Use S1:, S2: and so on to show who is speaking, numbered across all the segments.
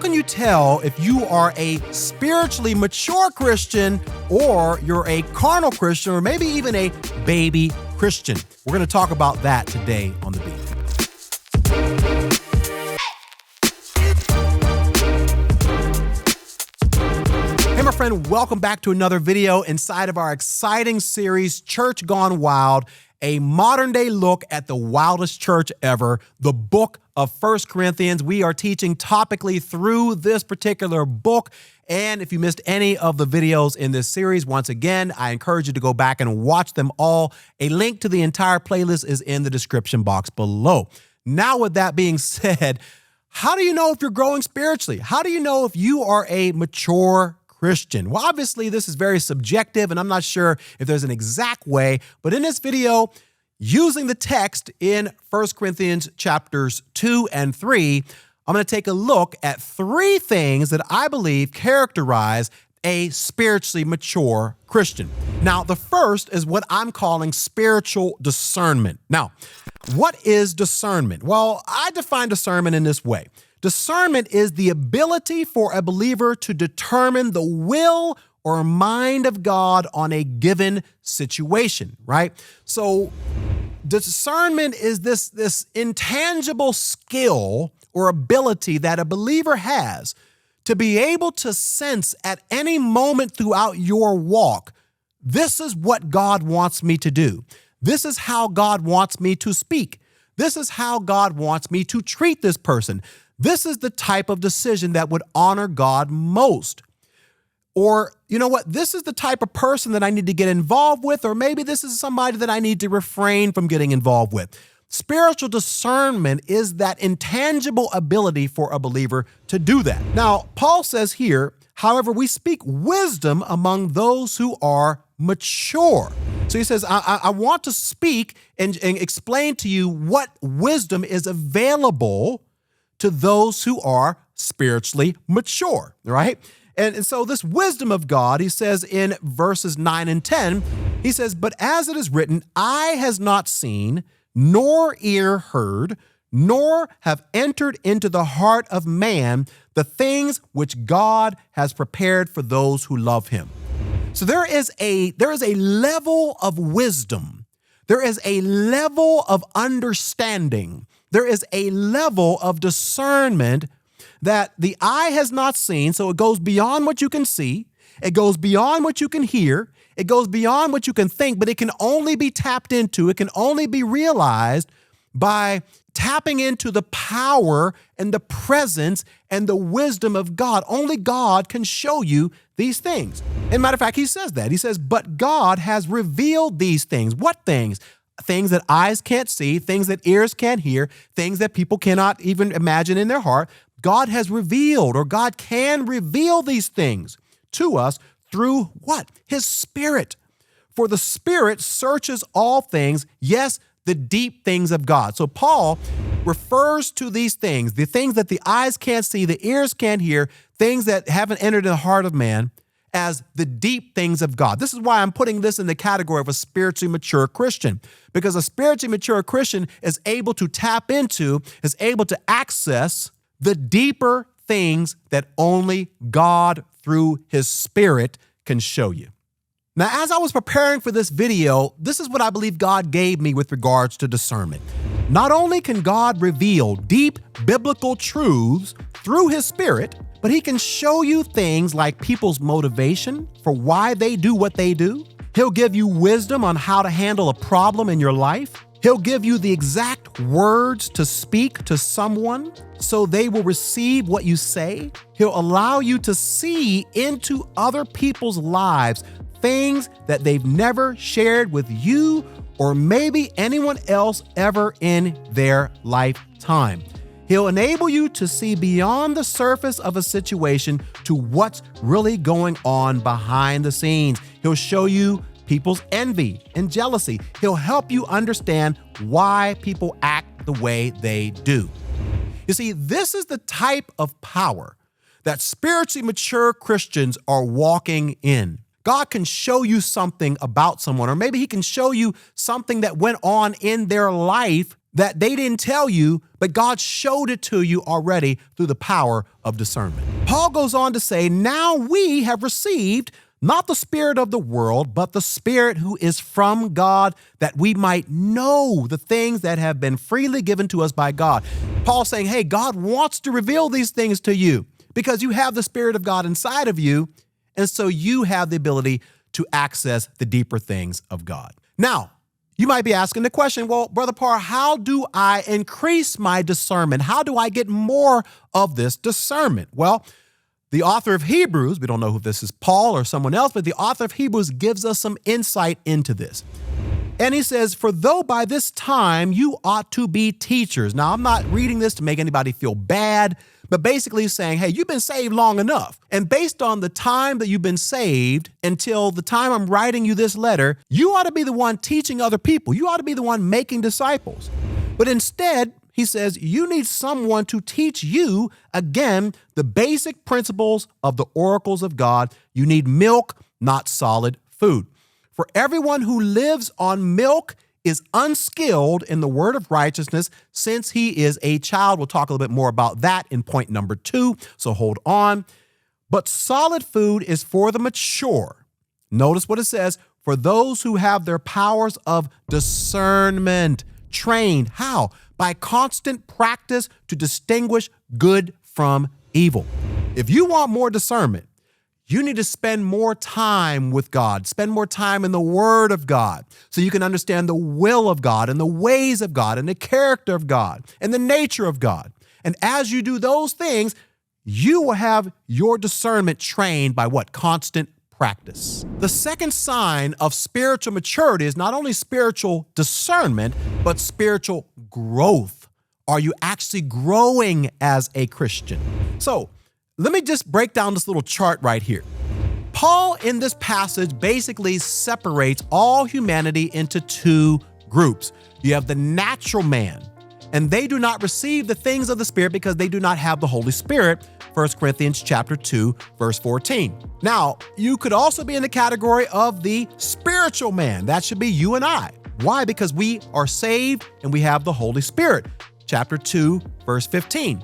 S1: can you tell if you are a spiritually mature Christian or you're a carnal Christian or maybe even a baby Christian? We're going to talk about that today on The Beat. Hey, my friend, welcome back to another video inside of our exciting series, Church Gone Wild, a modern-day look at the wildest church ever, the book of 1 Corinthians. We are teaching topically through this particular book, and if you missed any of the videos in this series, once again, I encourage you to go back and watch them all. A link to the entire playlist is in the description box below. Now, with that being said, how do you know if you're growing spiritually? How do you know if you are a mature Christian? Well, obviously, this is very subjective, and I'm not sure if there's an exact way, but in this video, using the text in 1 Corinthians chapters 2 and 3, I'm going to take a look at three things that I believe characterize a spiritually mature Christian. Now, the first is what I'm calling spiritual discernment. Now, what is discernment? Well, I define discernment in this way. Discernment is the ability for a believer to determine the will or mind of God on a given situation, right? So discernment is this intangible skill or ability that a believer has to be able to sense at any moment throughout your walk, this is what God wants me to do. This is how God wants me to speak. This is how God wants me to treat this person. This is the type of decision that would honor God most. Or, you know what, this is the type of person that I need to get involved with, or maybe this is somebody that I need to refrain from getting involved with. Spiritual discernment is that intangible ability for a believer to do that. Now, Paul says here, however, we speak wisdom among those who are mature. So he says, I want to speak and explain to you what wisdom is available to those who are spiritually mature, right? And so this wisdom of God, he says in verses 9 and 10, he says, but as it is written, eye has not seen, nor ear heard, nor have entered into the heart of man the things which God has prepared for those who love him. So there is a level of wisdom. There is a level of understanding. There is a level of discernment that the eye has not seen, so it goes beyond what you can see. It goes beyond what you can hear. It goes beyond what you can think, but it can only be tapped into. It can only be realized by tapping into the power and the presence and the wisdom of God. Only God can show you these things. As a matter of fact, he says that. He says, but God has revealed these things. What things? Things that eyes can't see, things that ears can't hear, things that people cannot even imagine in their heart. God has revealed, or God can reveal these things to us through what? His Spirit. For the Spirit searches all things, yes, the deep things of God. So Paul refers to these things, the things that the eyes can't see, the ears can't hear, things that haven't entered the heart of man, as the deep things of God. This is why I'm putting this in the category of a spiritually mature Christian, because a spiritually mature Christian is able to tap into, is able to access the deeper things that only God through his Spirit can show you. Now, as I was preparing for this video, this is what I believe God gave me with regards to discernment. Not only can God reveal deep biblical truths through his Spirit, but he can show you things like people's motivation for why they do what they do. He'll give you wisdom on how to handle a problem in your life. He'll give you the exact words to speak to someone so they will receive what you say. He'll allow you to see into other people's lives things that they've never shared with you or maybe anyone else ever in their lifetime. He'll enable you to see beyond the surface of a situation to what's really going on behind the scenes. He'll show you people's envy and jealousy. He'll help you understand why people act the way they do. You see, this is the type of power that spiritually mature Christians are walking in. God can show you something about someone, or maybe he can show you something that went on in their life that they didn't tell you, but God showed it to you already through the power of discernment. Paul goes on to say, now we have received not the spirit of the world, but the Spirit who is from God, that we might know the things that have been freely given to us by God. Paul's saying, hey, God wants to reveal these things to you because you have the Spirit of God inside of you, and so you have the ability to access the deeper things of God. Now, you might be asking the question, well, Brother Parr, how do I increase my discernment? How do I get more of this discernment? Well, the author of Hebrews, we don't know if this is Paul or someone else, but the author of Hebrews gives us some insight into this. And he says, for though by this time you ought to be teachers. Now, I'm not reading this to make anybody feel bad, but basically saying, hey, you've been saved long enough. And based on the time that you've been saved until the time I'm writing you this letter, you ought to be the one teaching other people. You ought to be the one making disciples. But instead, he says, you need someone to teach you, again, the basic principles of the oracles of God. You need milk, not solid food. For everyone who lives on milk is unskilled in the word of righteousness since he is a child. We'll talk a little bit more about that in point number 2, so hold on. But solid food is for the mature. Notice what it says, for those who have their powers of discernment trained. How? By constant practice to distinguish good from evil. If you want more discernment, you need to spend more time with God, spend more time in the Word of God so you can understand the will of God and the ways of God and the character of God and the nature of God. And as you do those things, you will have your discernment trained by what? Constant practice. The second sign of spiritual maturity is not only spiritual discernment, but spiritual growth. Are you actually growing as a Christian? So let me just break down this little chart right here. Paul in this passage basically separates all humanity into 2 groups. You have the natural man, and they do not receive the things of the Spirit because they do not have the Holy Spirit. 1 Corinthians chapter 2, verse 14. Now, you could also be in the category of the spiritual man. That should be you and I. Why? Because we are saved and we have the Holy Spirit. Chapter 2, verse 15.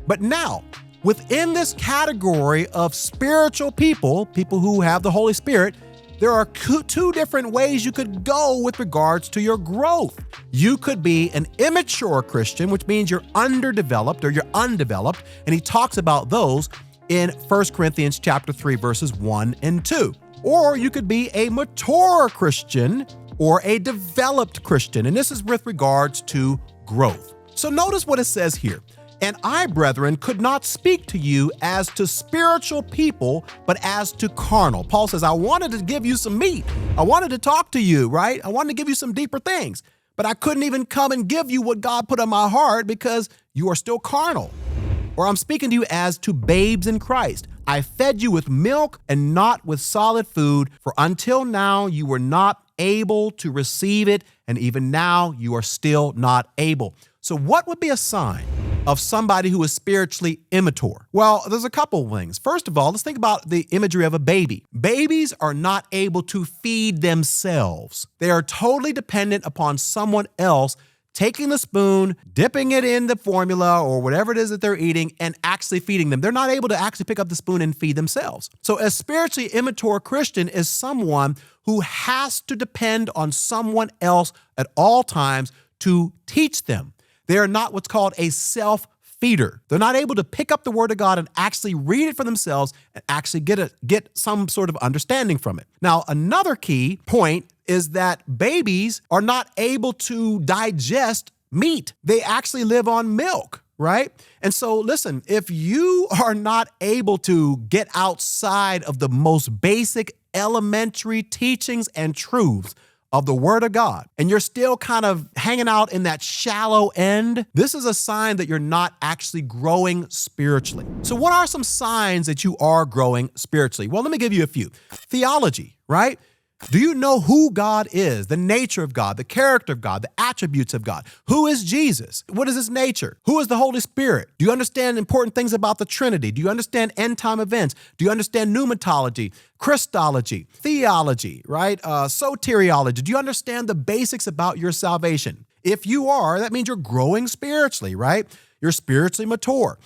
S1: But now, within this category of spiritual people, people who have the Holy Spirit, there are 2 different ways you could go with regards to your growth. You could be an immature Christian, which means you're underdeveloped or you're undeveloped, and he talks about those in 1 Corinthians chapter 3, verses 1 and 2. Or you could be a mature Christian or a developed Christian, and this is with regards to growth. So notice what it says here. And I, brethren, could not speak to you as to spiritual people, but as to carnal. Paul says, I wanted to give you some meat. I wanted to talk to you, right? I wanted to give you some deeper things, but I couldn't even come and give you what God put on my heart because you are still carnal. Or I'm speaking to you as to babes in Christ. I fed you with milk and not with solid food, for until now you were not able to receive it, and even now you are still not able. So what would be a sign of somebody who is spiritually immature? Well, there's a couple of things. First of all, let's think about the imagery of a baby. Babies are not able to feed themselves. They are totally dependent upon someone else taking the spoon, dipping it in the formula or whatever it is that they're eating, and actually feeding them. They're not able to actually pick up the spoon and feed themselves. So a spiritually immature Christian is someone who has to depend on someone else at all times to teach them. They are not what's called a self-feeder. They're not able to pick up the Word of God and actually read it for themselves and actually get some sort of understanding from it. Now, another key point is that babies are not able to digest meat. They actually live on milk, right? And so listen, if you are not able to get outside of the most basic elementary teachings and truths of the Word of God, and you're still kind of hanging out in that shallow end, this is a sign that you're not actually growing spiritually. So what are some signs that you are growing spiritually? Well, let me give you a few. Theology, right? Do you know who God is, the nature of God, the character of God, the attributes of God? Who is Jesus? What is his nature? Who is the Holy Spirit? Do you understand important things about the Trinity? Do you understand end time events? Do you understand pneumatology, Christology, theology, right? Soteriology? Do you understand the basics about your salvation? If you are, that means you're growing spiritually, right? You're spiritually mature.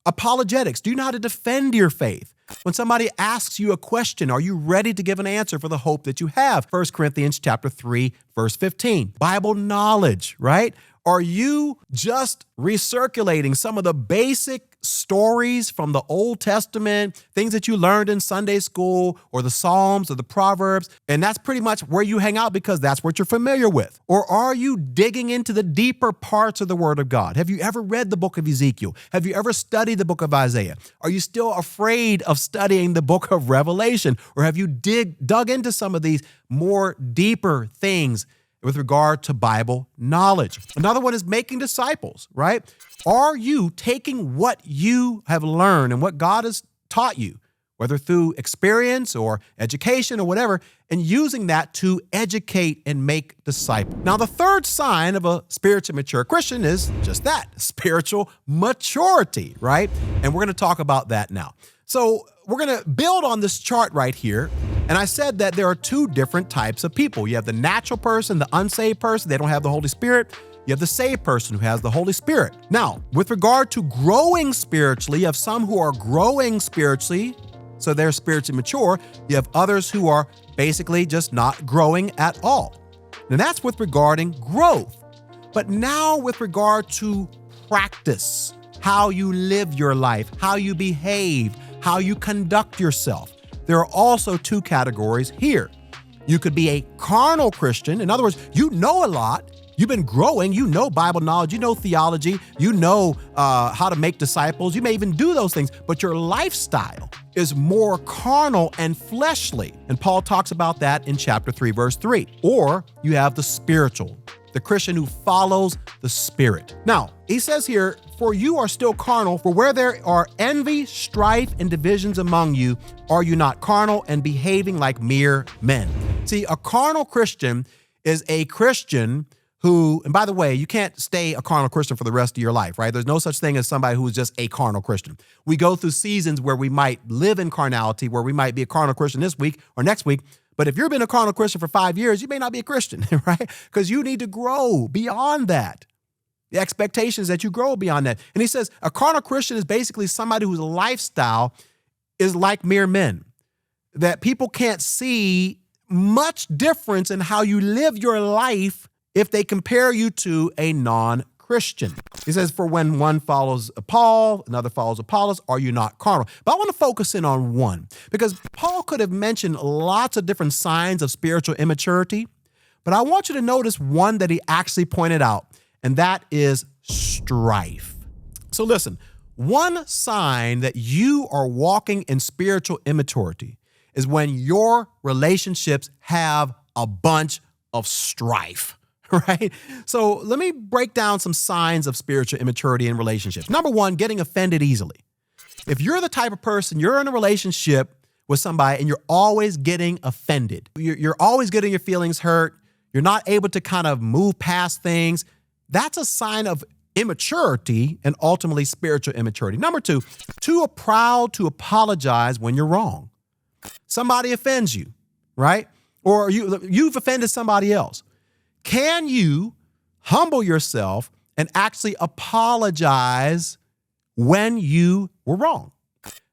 S1: Apologetics. Do you know how to defend your faith? When somebody asks you a question, are you ready to give an answer for the hope that you have? 1 Corinthians chapter 3, verse 15. Bible knowledge, right? Are you just recirculating some of the basic stories from the Old Testament, things that you learned in Sunday school or the Psalms or the Proverbs, and that's pretty much where you hang out because that's what you're familiar with? Or are you digging into the deeper parts of the Word of God? Have you ever read the book of Ezekiel? Have you ever studied the book of Isaiah? Are you still afraid of studying the book of Revelation? Or have you dug into some of these more deeper things with regard to Bible knowledge? Another one is making disciples, right? Are you taking what you have learned and what God has taught you, whether through experience or education or whatever, and using that to educate and make disciples? Now, the third sign of a spiritually mature Christian is just that, spiritual maturity, right? And we're going to talk about that now. So we're going to build on this chart right here. And I said that there are two different types of people. You have the natural person, the unsaved person. They don't have the Holy Spirit. You have the saved person who has the Holy Spirit. Now, with regard to growing spiritually, you have some who are growing spiritually, so they're spiritually mature. You have others who are basically just not growing at all. And that's with regarding growth. But now with regard to practice, how you live your life, how you behave, how you conduct yourself, there are also two categories here. You could be a carnal Christian. In other words, you know a lot. You've been growing. You know Bible knowledge. You know theology. You know how to make disciples. You may even do those things, but your lifestyle is more carnal and fleshly. And Paul talks about that in chapter 3, verse 3. Or you have the spiritual, the Christian who follows the Spirit. Now, he says here, for you are still carnal, for where there are envy, strife, and divisions among you, are you not carnal and behaving like mere men? See, a carnal Christian is a Christian who, and by the way, you can't stay a carnal Christian for the rest of your life, right? There's no such thing as somebody who is just a carnal Christian. We go through seasons where we might live in carnality, where we might be a carnal Christian this week or next week. But if you've been a carnal Christian for 5 years, you may not be a Christian, right? Because you need to grow beyond that. The expectation is that you grow beyond that. And he says a carnal Christian is basically somebody whose lifestyle is like mere men, that people can't see much difference in how you live your life if they compare you to a non-Christian. He says, for when one follows Paul, another follows Apollos, are you not carnal? But I want to focus in on one, because Paul could have mentioned lots of different signs of spiritual immaturity, but I want you to notice one that he actually pointed out, and that is strife. So listen, one sign that you are walking in spiritual immaturity is when your relationships have a bunch of strife. Right? So let me break down some signs of spiritual immaturity in relationships. Number one, getting offended easily. If you're the type of person, you're in a relationship with somebody and you're always getting offended, you're always getting your feelings hurt, you're not able to kind of move past things, that's a sign of immaturity and ultimately spiritual immaturity. Number two, too proud to apologize when you're wrong. Somebody offends you, right? Or you've offended somebody else. Can you humble yourself and actually apologize when you were wrong?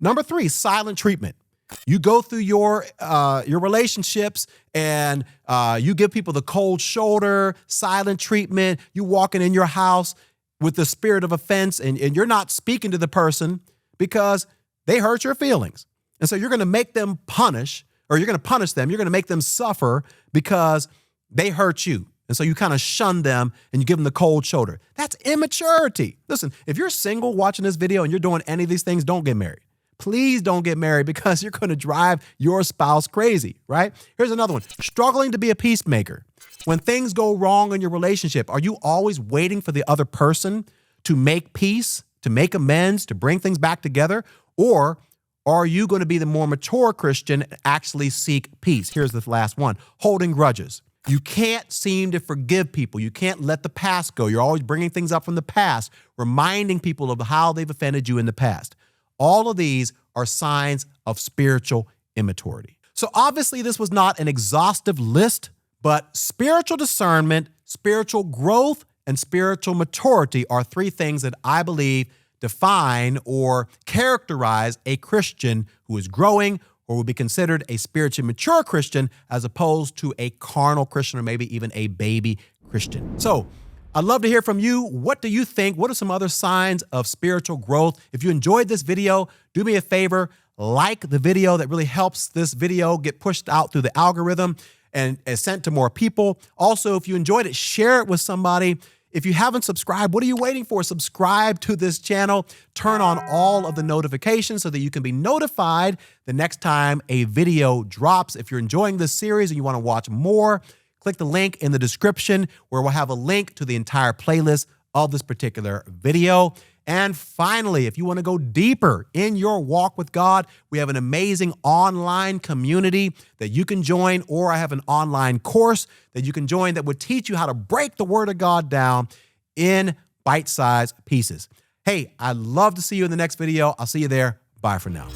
S1: Number three, silent treatment. You go through your relationships and you give people the cold shoulder, silent treatment. You walking in your house with the spirit of offense and you're not speaking to the person because they hurt your feelings. And so you're going to make them punish, or you're going to punish them. You're going to make them suffer because they hurt you. And so you kind of shun them and you give them the cold shoulder. That's immaturity. Listen, if you're single watching this video and you're doing any of these things, don't get married. Please don't get married because you're going to drive your spouse crazy, right? Here's another one. Struggling to be a peacemaker. When things go wrong in your relationship, are you always waiting for the other person to make peace, to make amends, to bring things back together? Or are you going to be the more mature Christian and actually seek peace? Here's the last one. Holding grudges. You can't seem to forgive people. You can't let the past go. You're always bringing things up from the past, reminding people of how they've offended you in the past. All of these are signs of spiritual immaturity. So obviously this was not an exhaustive list, but spiritual discernment spiritual growth and spiritual maturity are three things that I believe define or characterize a Christian who is growing or will be considered a spiritually mature Christian as opposed to a carnal Christian or maybe even a baby Christian. So I'd love to hear from you. What do you think? What are some other signs of spiritual growth? If you enjoyed this video, do me a favor, like the video. That really helps this video get pushed out through the algorithm and is sent to more people. Also, if you enjoyed it, share it with somebody. If you haven't subscribed, what are you waiting for? Subscribe to this channel. Turn on all of the notifications so that you can be notified the next time a video drops. If you're enjoying this series and you want to watch more, click the link in the description where we'll have a link to the entire playlist of this particular video. And finally, if you want to go deeper in your walk with God, we have an amazing online community that you can join, or I have an online course that you can join that would teach you how to break the Word of God down in bite-sized pieces. Hey, I'd love to see you in the next video. I'll see you there. Bye for now.